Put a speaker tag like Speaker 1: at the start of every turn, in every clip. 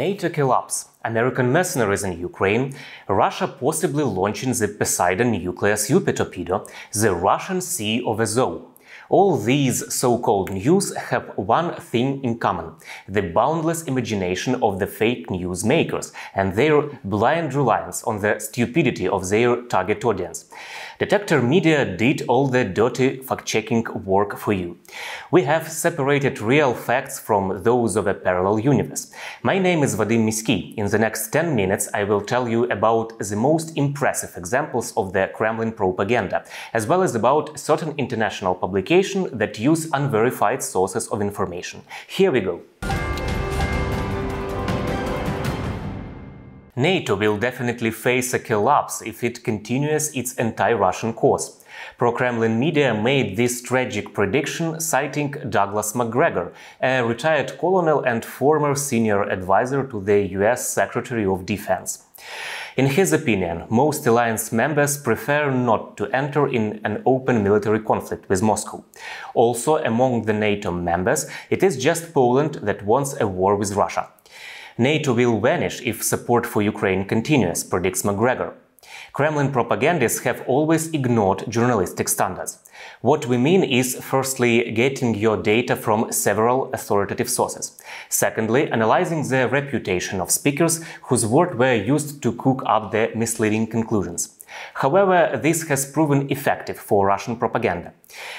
Speaker 1: NATO collapse, American mercenaries in Ukraine, Russia possibly launching the Poseidon nuclear super torpedo, the Russian Sea of Azov. All these so-called news have one thing in common – the boundless imagination of the fake news makers and their blind reliance on the stupidity of their target audience. Detector Media did all the dirty fact-checking work for you. We have separated real facts from those of a parallel universe. My name is Vadym Miskyi. In the next 10 minutes I will tell you about the most impressive examples of the Kremlin propaganda, as well as about certain international publications that use unverified sources of information. Here we go. NATO will definitely face a collapse if it continues its anti-Russian course. Pro-Kremlin media made this tragic prediction citing Douglas McGregor, a retired colonel and former senior advisor to the US Secretary of Defense. In his opinion, most alliance members prefer not to enter in an open military conflict with Moscow. Also, among the NATO members, it is just Poland that wants a war with Russia. NATO will vanish if support for Ukraine continues, predicts McGregor. Kremlin propagandists have always ignored journalistic standards. What we mean is, firstly, getting your data from several authoritative sources. Secondly, analyzing the reputation of speakers whose words were used to cook up the misleading conclusions. However, this has proven effective for Russian propaganda.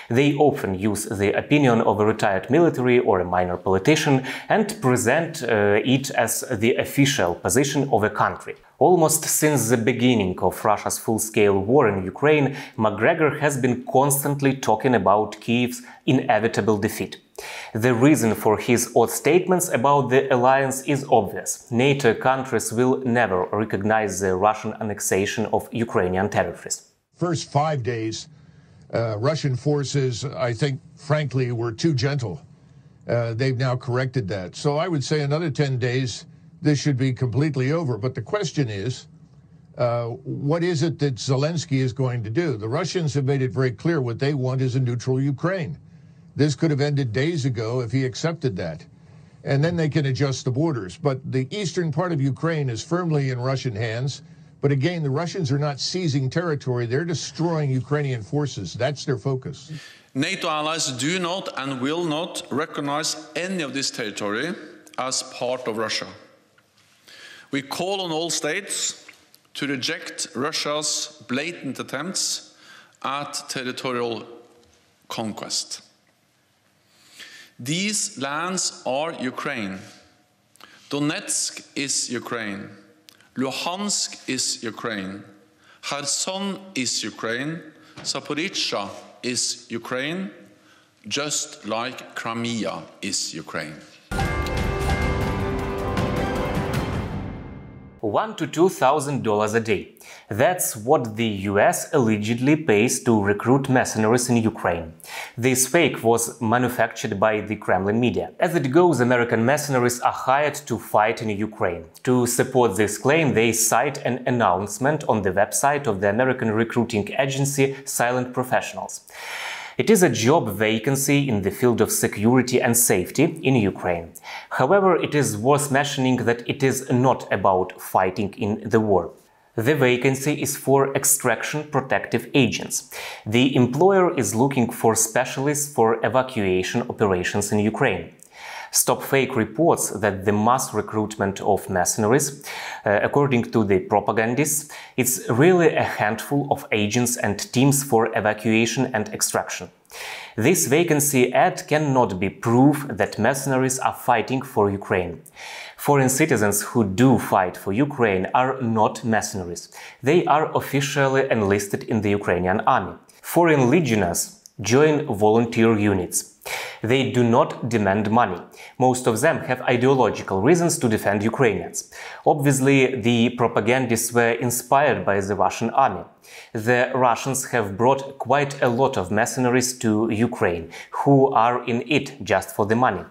Speaker 1: They often use the opinion of a retired military or a minor politician and present it as the official position of a country. Almost since the beginning of Russia's full-scale war in Ukraine, McGregor has been constantly talking about Kyiv's inevitable defeat. The reason for his odd statements about the alliance is obvious. NATO countries will never recognize the Russian annexation of Ukrainian territories.
Speaker 2: First 5 days, Russian forces, I think, frankly, were too gentle. They've now corrected that. So I would say another 10 days, this should be completely over. But the question is, what is it that Zelensky is going to do? The Russians have made it very clear what they want is a neutral Ukraine. This could have ended days ago if he accepted that. And then they can adjust the borders. But the eastern part of Ukraine is firmly in Russian hands. But again, the Russians are not seizing territory. They're destroying Ukrainian forces. That's their focus.
Speaker 3: NATO allies do not and will not recognize any of this territory as part of Russia. We call on all states to reject Russia's blatant attempts at territorial conquest. These lands are Ukraine. Donetsk is Ukraine. Luhansk is Ukraine. Kherson is Ukraine. Zaporizhzhia is Ukraine, just like Crimea is Ukraine.
Speaker 1: $1,000 to $2,000 a day. That's what the US allegedly pays to recruit mercenaries in Ukraine. This fake was manufactured by the Kremlin media. As it goes, American mercenaries are hired to fight in Ukraine. To support this claim, they cite an announcement on the website of the American recruiting agency Silent Professionals. It is a job vacancy in the field of security and safety in Ukraine. However, it is worth mentioning that it is not about fighting in the war. The vacancy is for extraction protective agents. The employer is looking for specialists for evacuation operations in Ukraine. Stop Fake reports that the mass recruitment of mercenaries, according to the propagandists, it's really a handful of agents and teams for evacuation and extraction. This vacancy ad cannot be proof that mercenaries are fighting for Ukraine. Foreign citizens who do fight for Ukraine are not mercenaries. They are officially enlisted in the Ukrainian army. Foreign legionnaires join volunteer units. They do not demand money. Most of them have ideological reasons to defend Ukrainians. Obviously, the propagandists were inspired by the Russian army. The Russians have brought quite a lot of mercenaries to Ukraine, who are in it just for the money.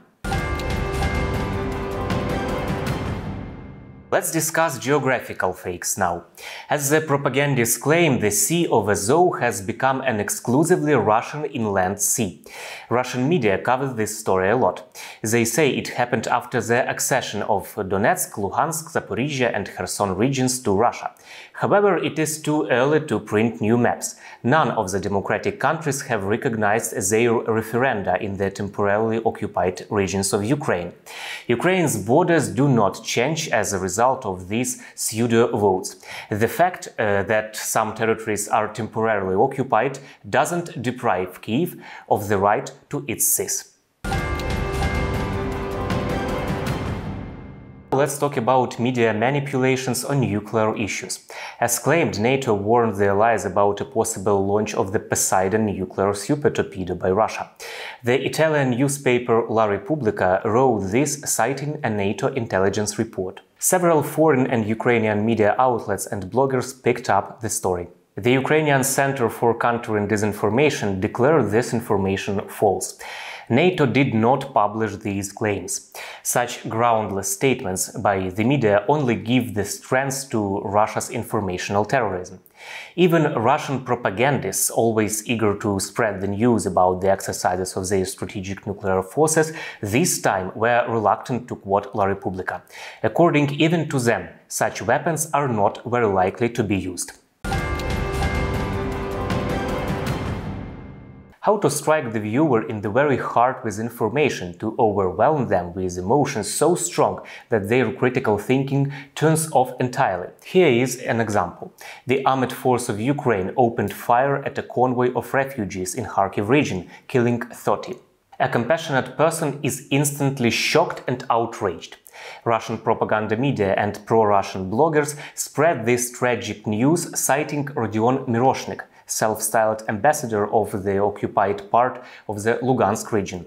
Speaker 1: Let's discuss geographical fakes now. As the propagandists claim, the Sea of Azov has become an exclusively Russian inland sea. Russian media covers this story a lot. They say it happened after the accession of Donetsk, Luhansk, Zaporizhia and Kherson regions to Russia. However, it is too early to print new maps. None of the democratic countries have recognized their referenda in the temporarily occupied regions of Ukraine. Ukraine's borders do not change as a result of these pseudo-votes. The fact that some territories are temporarily occupied doesn't deprive Kyiv of the right to its seas. Let's talk about media manipulations on nuclear issues. As claimed, NATO warned the allies about a possible launch of the Poseidon nuclear super torpedo by Russia. The Italian newspaper La Repubblica wrote this, citing a NATO intelligence report. Several foreign and Ukrainian media outlets and bloggers picked up the story. The Ukrainian Center for Countering Disinformation declared this information false. NATO did not publish these claims. Such groundless statements by the media only give the strength to Russia's informational terrorism. Even Russian propagandists, always eager to spread the news about the exercises of their strategic nuclear forces, this time were reluctant to quote La Repubblica. According even to them, such weapons are not very likely to be used. How to strike the viewer in the very heart with information, to overwhelm them with emotions so strong that their critical thinking turns off entirely. Here is an example. The armed force of Ukraine opened fire at a convoy of refugees in Kharkiv region, killing 30. A compassionate person is instantly shocked and outraged. Russian propaganda media and pro-Russian bloggers spread this tragic news, citing Rodion Miroshnik, self-styled ambassador of the occupied part of the Lugansk region.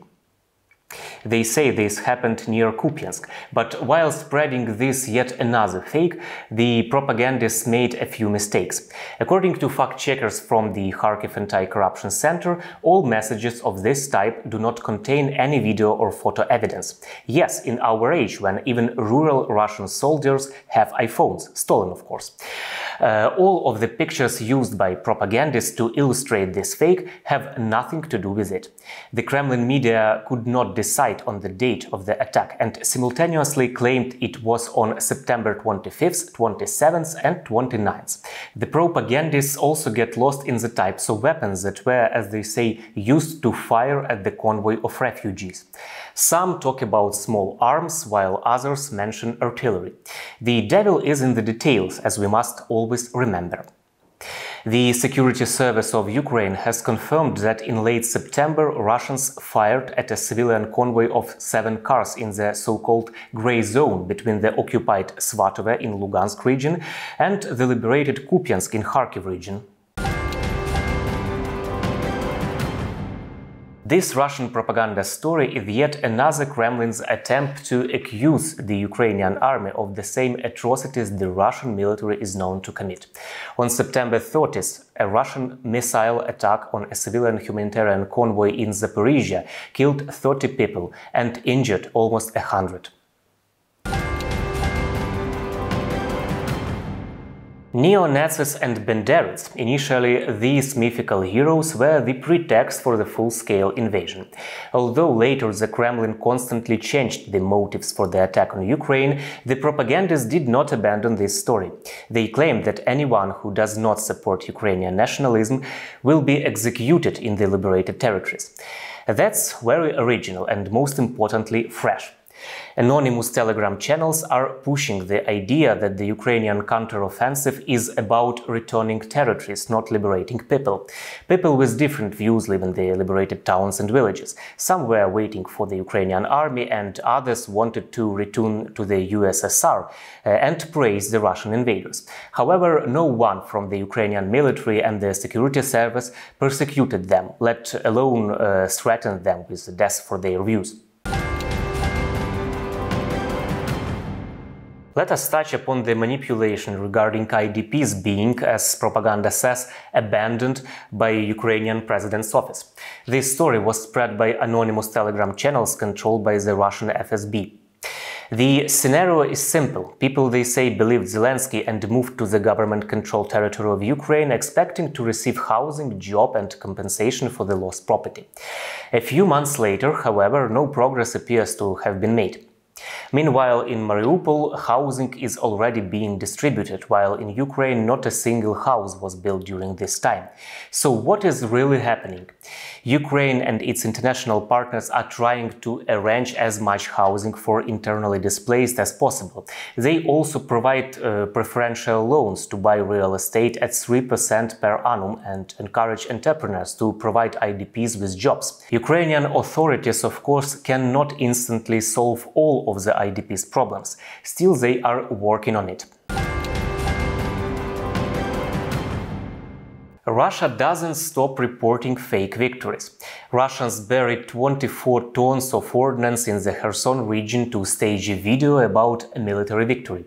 Speaker 1: They say this happened near Kupiansk, but while spreading this yet another fake, the propagandists made a few mistakes. According to fact-checkers from the Kharkiv Anti-Corruption Center, all messages of this type do not contain any video or photo evidence. Yes, in our age, when even rural Russian soldiers have iPhones, stolen of course. All of the pictures used by propagandists to illustrate this fake have nothing to do with it. The Kremlin media could not decide on the date of the attack and simultaneously claimed it was on September 25th, 27th and 29th. The propagandists also get lost in the types of weapons that were, as they say, used to fire at the convoy of refugees. Some talk about small arms, while others mention artillery. The devil is in the details, as we must always remember. The Security Service of Ukraine has confirmed that in late September Russians fired at a civilian convoy of 7 cars in the so-called grey zone between the occupied Svatove in Lugansk region and the liberated Kupiansk in Kharkiv region. This Russian propaganda story is yet another Kremlin's attempt to accuse the Ukrainian army of the same atrocities the Russian military is known to commit. On September 30th, a Russian missile attack on a civilian humanitarian convoy in Zaporizhia killed 30 people and injured almost 100. Neo-Nazis and Banderas, initially these mythical heroes, were the pretext for the full-scale invasion. Although later the Kremlin constantly changed the motives for the attack on Ukraine, the propagandists did not abandon this story. They claimed that anyone who does not support Ukrainian nationalism will be executed in the liberated territories. That's very original and, most importantly, fresh. Anonymous Telegram channels are pushing the idea that the Ukrainian counter-offensive is about returning territories, not liberating people. People with different views live in the liberated towns and villages. Some were waiting for the Ukrainian army and others wanted to return to the USSR and praise the Russian invaders. However, no one from the Ukrainian military and the security service persecuted them, let alone threatened them with death for their views. Let us touch upon the manipulation regarding IDPs being, as propaganda says, abandoned by Ukrainian president's office. This story was spread by anonymous Telegram channels controlled by the Russian FSB. The scenario is simple. People, they say, believed Zelensky and moved to the government-controlled territory of Ukraine, expecting to receive housing, job and compensation for the lost property. A few months later, however, no progress appears to have been made. Meanwhile, in Mariupol, housing is already being distributed, while in Ukraine not a single house was built during this time. So what is really happening? Ukraine and its international partners are trying to arrange as much housing for internally displaced as possible. They also provide preferential loans to buy real estate at 3% per annum and encourage entrepreneurs to provide IDPs with jobs. Ukrainian authorities, of course, cannot instantly solve all of the IDPs' problems. Still, they are working on it. Russia doesn't stop reporting fake victories. Russians buried 24 tons of ordnance in the Kherson region to stage a video about a military victory.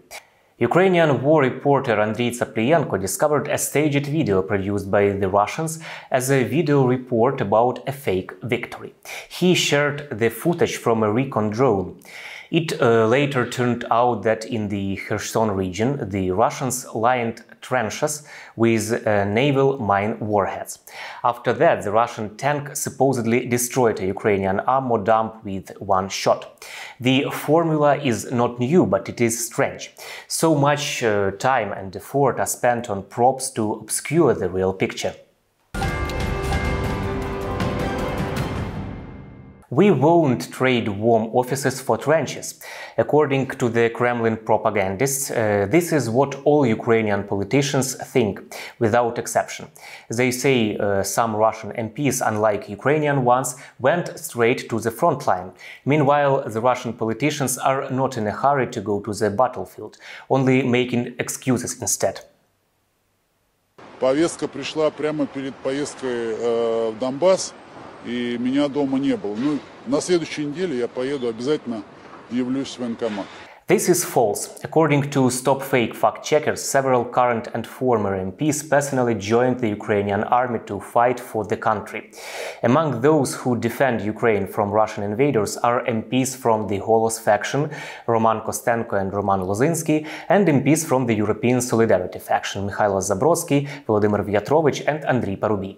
Speaker 1: Ukrainian war reporter Andriy Tsaplienko discovered a staged video produced by the Russians as a video report about a fake victory. He shared the footage from a recon drone. It later turned out that in the Kherson region, the Russians lined trenches with naval mine warheads. After that, the Russian tank supposedly destroyed a Ukrainian ammo dump with one shot. The formula is not new, but it is strange. So much time and effort are spent on props to obscure the real picture. We won't trade warm offices for trenches. According to the Kremlin propagandists, this is what all Ukrainian politicians think, without exception. They say some Russian MPs, unlike Ukrainian ones, went straight to the front line. Meanwhile, the Russian politicians are not in a hurry to go to the battlefield, only making excuses instead.
Speaker 4: Повестка пришла прямо перед поездкой в Донбасс. И меня дома не было. Ну, на следующей неделе я поеду, обязательно явлюсь в военкомат.
Speaker 1: This is false. According to Stop Fake fact-checkers, several current and former MPs personally joined the Ukrainian army to fight for the country. Among those who defend Ukraine from Russian invaders are MPs from the Holos faction, Roman Kostenko and Roman Lozynsky, and MPs from the European Solidarity faction, Mikhailo Zabrodsky, Volodymyr Vyatrovich and Andriy Parubiy.